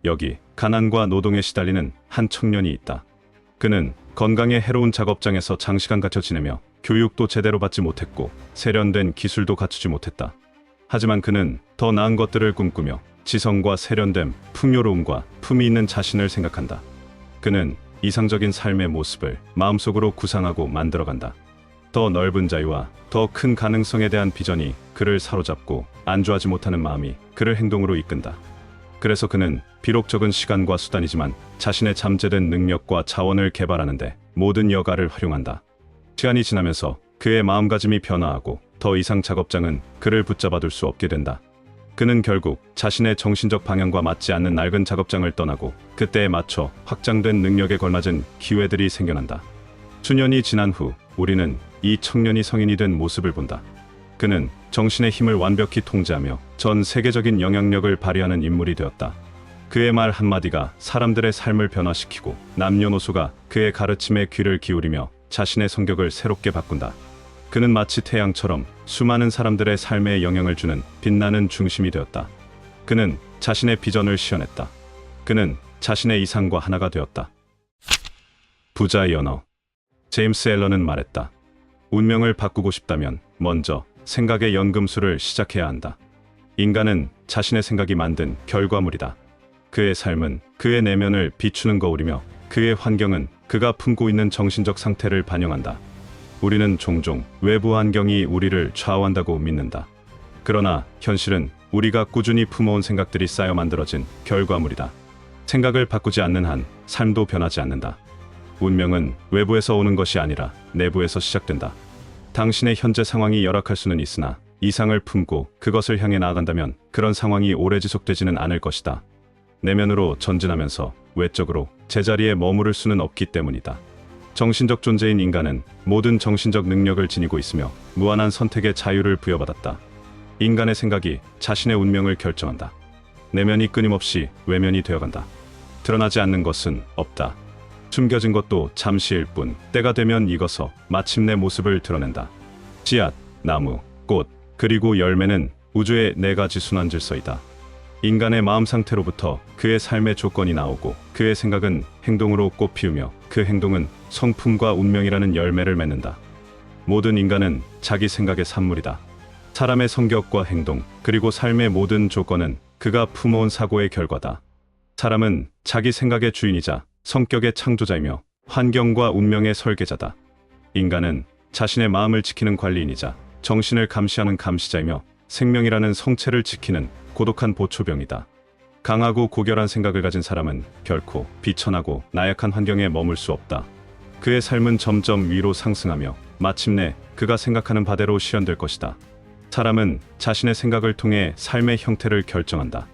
여기 가난과 노동에 시달리는 한 청년이 있다. 그는 건강에 해로운 작업장에서 장시간 갇혀 지내며 교육도 제대로 받지 못했고 세련된 기술도 갖추지 못했다. 하지만 그는 더 나은 것들을 꿈꾸며 지성과 세련됨, 풍요로움과 품위 있는 자신을 생각한다. 그는 이상적인 삶의 모습을 마음속으로 구상하고 만들어간다. 더 넓은 자유와 더 큰 가능성에 대한 비전이 그를 사로잡고 안주하지 못하는 마음이 그를 행동으로 이끈다. 그래서 그는 비록 적은 시간과 수단이지만 자신의 잠재된 능력과 자원을 개발하는데 모든 여가를 활용한다. 시간이 지나면서 그의 마음가짐이 변화하고 더 이상 작업장은 그를 붙잡아둘 수 없게 된다. 그는 결국 자신의 정신적 방향과 맞지 않는 낡은 작업장을 떠나고 그때에 맞춰 확장된 능력에 걸맞은 기회들이 생겨난다. 수년이 지난 후 우리는 이 청년이 성인이 된 모습을 본다. 그는 정신의 힘을 완벽히 통제하며 전 세계적인 영향력을 발휘하는 인물이 되었다. 그의 말 한마디가 사람들의 삶을 변화시키고 남녀노소가 그의 가르침에 귀를 기울이며 자신의 성격을 새롭게 바꾼다. 그는 마치 태양처럼 수많은 사람들의 삶에 영향을 주는 빛나는 중심이 되었다. 그는 자신의 비전을 실현했다. 그는 자신의 이상과 하나가 되었다. 부자의 언어. 제임스 앨런은 말했다. 운명을 바꾸고 싶다면 먼저 생각의 연금술을 시작해야 한다. 인간은 자신의 생각이 만든 결과물이다. 그의 삶은 그의 내면을 비추는 거울이며 그의 환경은 그가 품고 있는 정신적 상태를 반영한다. 우리는 종종 외부 환경이 우리를 좌우한다고 믿는다. 그러나 현실은 우리가 꾸준히 품어온 생각들이 쌓여 만들어진 결과물이다. 생각을 바꾸지 않는 한 삶도 변하지 않는다. 운명은 외부에서 오는 것이 아니라 내부에서 시작된다. 당신의 현재 상황이 열악할 수는 있으나 이상을 품고 그것을 향해 나아간다면 그런 상황이 오래 지속되지는 않을 것이다. 내면으로 전진하면서 외적으로 제자리에 머무를 수는 없기 때문이다. 정신적 존재인 인간은 모든 정신적 능력을 지니고 있으며 무한한 선택의 자유를 부여받았다. 인간의 생각이 자신의 운명을 결정한다. 내면이 끊임없이 외면이 되어간다. 드러나지 않는 것은 없다. 숨겨진 것도 잠시일 뿐 때가 되면 익어서 마침내 모습을 드러낸다. 씨앗, 나무, 꽃, 그리고 열매는 우주의 네 가지 순환 질서이다. 인간의 마음 상태로부터 그의 삶의 조건이 나오고 그의 생각은 행동으로 꽃 피우며 그 행동은 성품과 운명이라는 열매를 맺는다. 모든 인간은 자기 생각의 산물이다. 사람의 성격과 행동 그리고 삶의 모든 조건은 그가 품어온 사고의 결과다. 사람은 자기 생각의 주인이자 성격의 창조자이며 환경과 운명의 설계자다. 인간은 자신의 마음을 지키는 관리인이자 정신을 감시하는 감시자이며 생명이라는 성체를 지키는 고독한 보초병이다. 강하고 고결한 생각을 가진 사람은 결코 비천하고 나약한 환경에 머물 수 없다. 그의 삶은 점점 위로 상승하며 마침내 그가 생각하는 바대로 실현될 것이다. 사람은 자신의 생각을 통해 삶의 형태를 결정한다.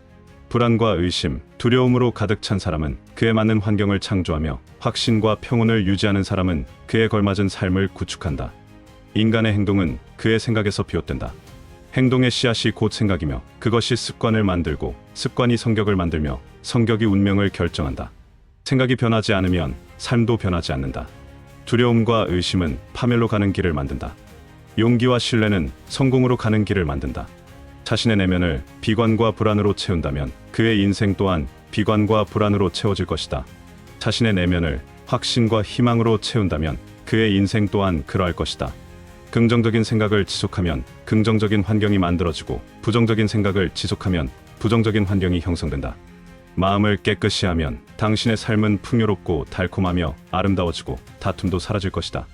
불안과 의심, 두려움으로 가득 찬 사람은 그에 맞는 환경을 창조하며 확신과 평온을 유지하는 사람은 그에 걸맞은 삶을 구축한다. 인간의 행동은 그의 생각에서 비롯된다. 행동의 씨앗이 곧 생각이며 그것이 습관을 만들고 습관이 성격을 만들며 성격이 운명을 결정한다. 생각이 변하지 않으면 삶도 변하지 않는다. 두려움과 의심은 파멸로 가는 길을 만든다. 용기와 신뢰는 성공으로 가는 길을 만든다. 자신의 내면을 비관과 불안으로 채운다면 그의 인생 또한 비관과 불안으로 채워질 것이다. 자신의 내면을 확신과 희망으로 채운다면 그의 인생 또한 그러할 것이다. 긍정적인 생각을 지속하면 긍정적인 환경이 만들어지고 부정적인 생각을 지속하면 부정적인 환경이 형성된다. 마음을 깨끗이 하면 당신의 삶은 풍요롭고 달콤하며 아름다워지고 다툼도 사라질 것이다.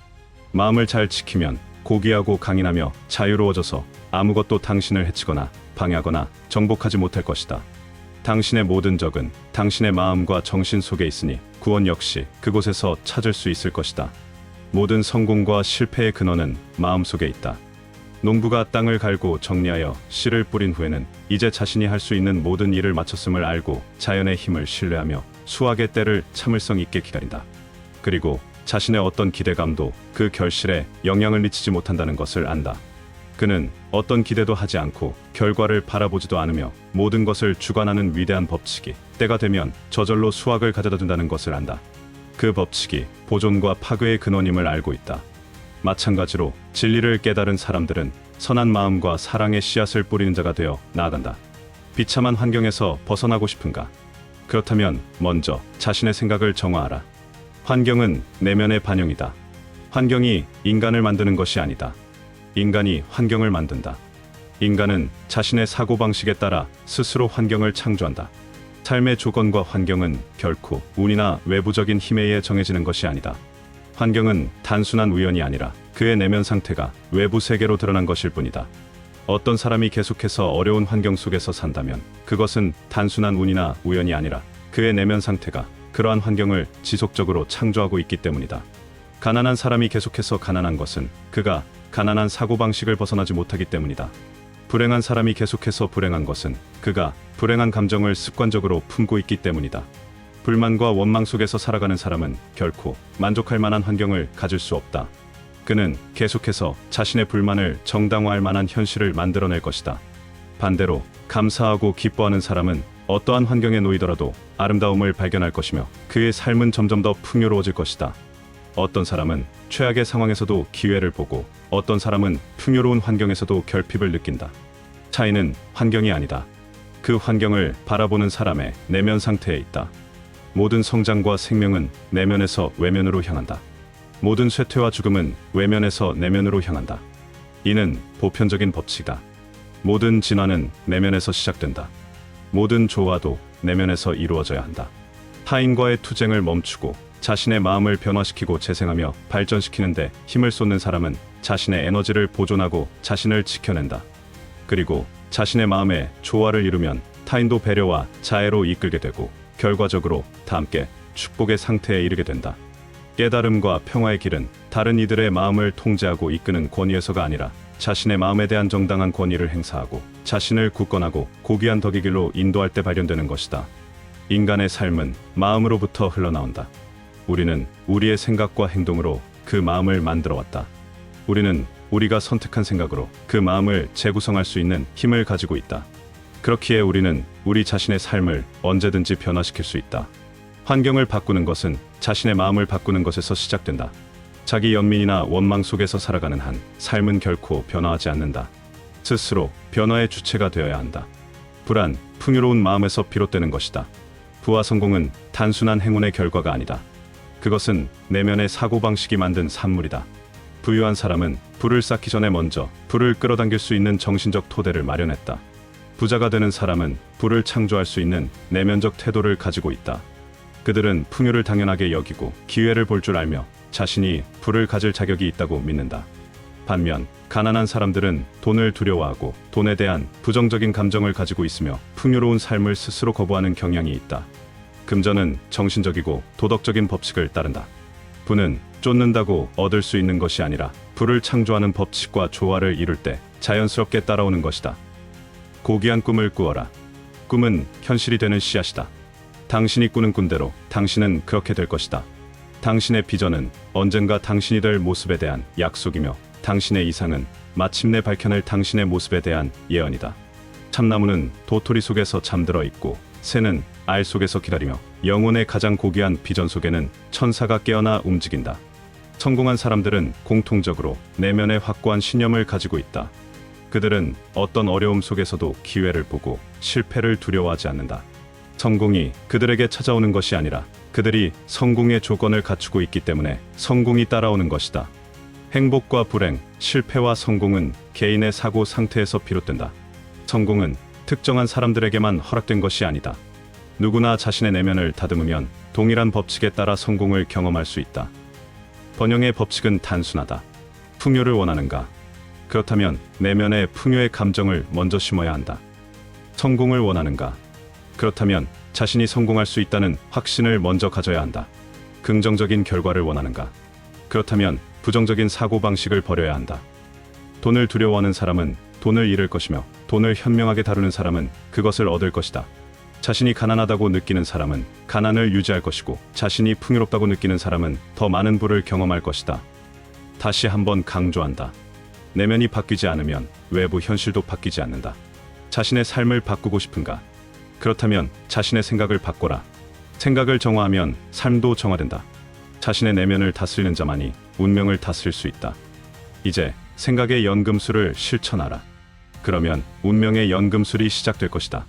마음을 잘 지키면 고귀하고 강인하며 자유로워져서 아무것도 당신을 해치거나 방해하거나 정복하지 못할 것이다. 당신의 모든 적은 당신의 마음과 정신 속에 있으니 구원 역시 그곳에서 찾을 수 있을 것이다. 모든 성공과 실패의 근원은 마음속에 있다. 농부가 땅을 갈고 정리하여 씨를 뿌린 후에는 이제 자신이 할 수 있는 모든 일을 마쳤음을 알고 자연의 힘을 신뢰하며 수확의 때를 참을성 있게 기다린다. 그리고 자신의 어떤 기대감도 그 결실에 영향을 미치지 못한다는 것을 안다. 그는 어떤 기대도 하지 않고 결과를 바라보지도 않으며 모든 것을 주관하는 위대한 법칙이 때가 되면 저절로 수확을 가져다 준다는 것을 안다. 그 법칙이 보존과 파괴의 근원임을 알고 있다. 마찬가지로 진리를 깨달은 사람들은 선한 마음과 사랑의 씨앗을 뿌리는 자가 되어 나아간다. 비참한 환경에서 벗어나고 싶은가? 그렇다면 먼저 자신의 생각을 정화하라. 환경은 내면의 반영이다. 환경이 인간을 만드는 것이 아니다. 인간이 환경을 만든다. 인간은 자신의 사고방식에 따라 스스로 환경을 창조한다. 삶의 조건과 환경은 결코 운이나 외부적인 힘에 의해 정해지는 것이 아니다. 환경은 단순한 우연이 아니라 그의 내면 상태가 외부 세계로 드러난 것일 뿐이다. 어떤 사람이 계속해서 어려운 환경 속에서 산다면 그것은 단순한 운이나 우연이 아니라 그의 내면 상태가 그러한 환경을 지속적으로 창조하고 있기 때문이다. 가난한 사람이 계속해서 가난한 것은 그가 가난한 사고방식을 벗어나지 못하기 때문이다. 불행한 사람이 계속해서 불행한 것은 그가 불행한 감정을 습관적으로 품고 있기 때문이다. 불만과 원망 속에서 살아가는 사람은 결코 만족할 만한 환경을 가질 수 없다. 그는 계속해서 자신의 불만을 정당화할 만한 현실을 만들어낼 것이다. 반대로 감사하고 기뻐하는 사람은 어떠한 환경에 놓이더라도 아름다움을 발견할 것이며 그의 삶은 점점 더 풍요로워질 것이다. 어떤 사람은 최악의 상황에서도 기회를 보고 어떤 사람은 풍요로운 환경에서도 결핍을 느낀다. 차이는 환경이 아니다. 그 환경을 바라보는 사람의 내면 상태에 있다. 모든 성장과 생명은 내면에서 외면으로 향한다. 모든 쇠퇴와 죽음은 외면에서 내면으로 향한다. 이는 보편적인 법칙이다. 모든 진화는 내면에서 시작된다. 모든 조화도 내면에서 이루어져야 한다. 타인과의 투쟁을 멈추고 자신의 마음을 변화시키고 재생하며 발전시키는데 힘을 쏟는 사람은 자신의 에너지를 보존하고 자신을 지켜낸다. 그리고 자신의 마음에 조화를 이루면 타인도 배려와 자애로 이끌게 되고 결과적으로 다 함께 축복의 상태에 이르게 된다. 깨달음과 평화의 길은 다른 이들의 마음을 통제하고 이끄는 권위에서가 아니라 자신의 마음에 대한 정당한 권위를 행사하고 자신을 굳건하고 고귀한 덕의 길로 인도할 때 발현되는 것이다. 인간의 삶은 마음으로부터 흘러나온다. 우리는 우리의 생각과 행동으로 그 마음을 만들어 왔다. 우리는 우리가 선택한 생각으로 그 마음을 재구성할 수 있는 힘을 가지고 있다. 그렇기에 우리는 우리 자신의 삶을 언제든지 변화시킬 수 있다. 환경을 바꾸는 것은 자신의 마음을 바꾸는 것에서 시작된다. 자기 연민이나 원망 속에서 살아가는 한 삶은 결코 변화하지 않는다. 스스로 변화의 주체가 되어야 한다. 불안, 풍요로운 마음에서 비롯되는 것이다. 부와 성공은 단순한 행운의 결과가 아니다. 그것은 내면의 사고방식이 만든 산물이다. 부유한 사람은 불을 쌓기 전에 먼저 불을 끌어당길 수 있는 정신적 토대를 마련했다. 부자가 되는 사람은 불을 창조할 수 있는 내면적 태도를 가지고 있다. 그들은 풍요를 당연하게 여기고 기회를 볼 줄 알며 자신이 불을 가질 자격이 있다고 믿는다. 반면 가난한 사람들은 돈을 두려워하고 돈에 대한 부정적인 감정을 가지고 있으며 풍요로운 삶을 스스로 거부하는 경향이 있다. 금전은 정신적이고 도덕적인 법칙을 따른다. 부는 쫓는다고 얻을 수 있는 것이 아니라 불을 창조하는 법칙과 조화를 이룰 때 자연스럽게 따라오는 것이다. 고귀한 꿈을 꾸어라. 꿈은 현실이 되는 씨앗이다. 당신이 꾸는 꿈대로 당신은 그렇게 될 것이다. 당신의 비전은 언젠가 당신이 될 모습에 대한 약속이며 당신의 이상은 마침내 밝혀낼 당신의 모습에 대한 예언이다. 참나무는 도토리 속에서 잠들어 있고 새는 알 속에서 기다리며 영혼의 가장 고귀한 비전 속에는 천사가 깨어나 움직인다. 성공한 사람들은 공통적으로 내면의 확고한 신념을 가지고 있다. 그들은 어떤 어려움 속에서도 기회를 보고 실패를 두려워하지 않는다. 성공이 그들에게 찾아오는 것이 아니라 그들이 성공의 조건을 갖추고 있기 때문에 성공이 따라오는 것이다. 행복과 불행, 실패와 성공은 개인의 사고 상태에서 비롯된다. 성공은 특정한 사람들에게만 허락된 것이 아니다. 누구나 자신의 내면을 다듬으면 동일한 법칙에 따라 성공을 경험할 수 있다. 번영의 법칙은 단순하다. 풍요를 원하는가? 그렇다면 내면의 풍요의 감정을 먼저 심어야 한다. 성공을 원하는가? 그렇다면 자신이 성공할 수 있다는 확신을 먼저 가져야 한다. 긍정적인 결과를 원하는가? 그렇다면 부정적인 사고방식을 버려야 한다. 돈을 두려워하는 사람은 돈을 잃을 것이며 돈을 현명하게 다루는 사람은 그것을 얻을 것이다. 자신이 가난하다고 느끼는 사람은 가난을 유지할 것이고 자신이 풍요롭다고 느끼는 사람은 더 많은 부를 경험할 것이다. 다시 한번 강조한다. 내면이 바뀌지 않으면 외부 현실도 바뀌지 않는다. 자신의 삶을 바꾸고 싶은가? 그렇다면 자신의 생각을 바꿔라. 생각을 정화하면 삶도 정화된다. 자신의 내면을 다스리는 자만이 운명을 다스릴 수 있다. 이제 생각의 연금술을 실천하라. 그러면 운명의 연금술이 시작될 것이다.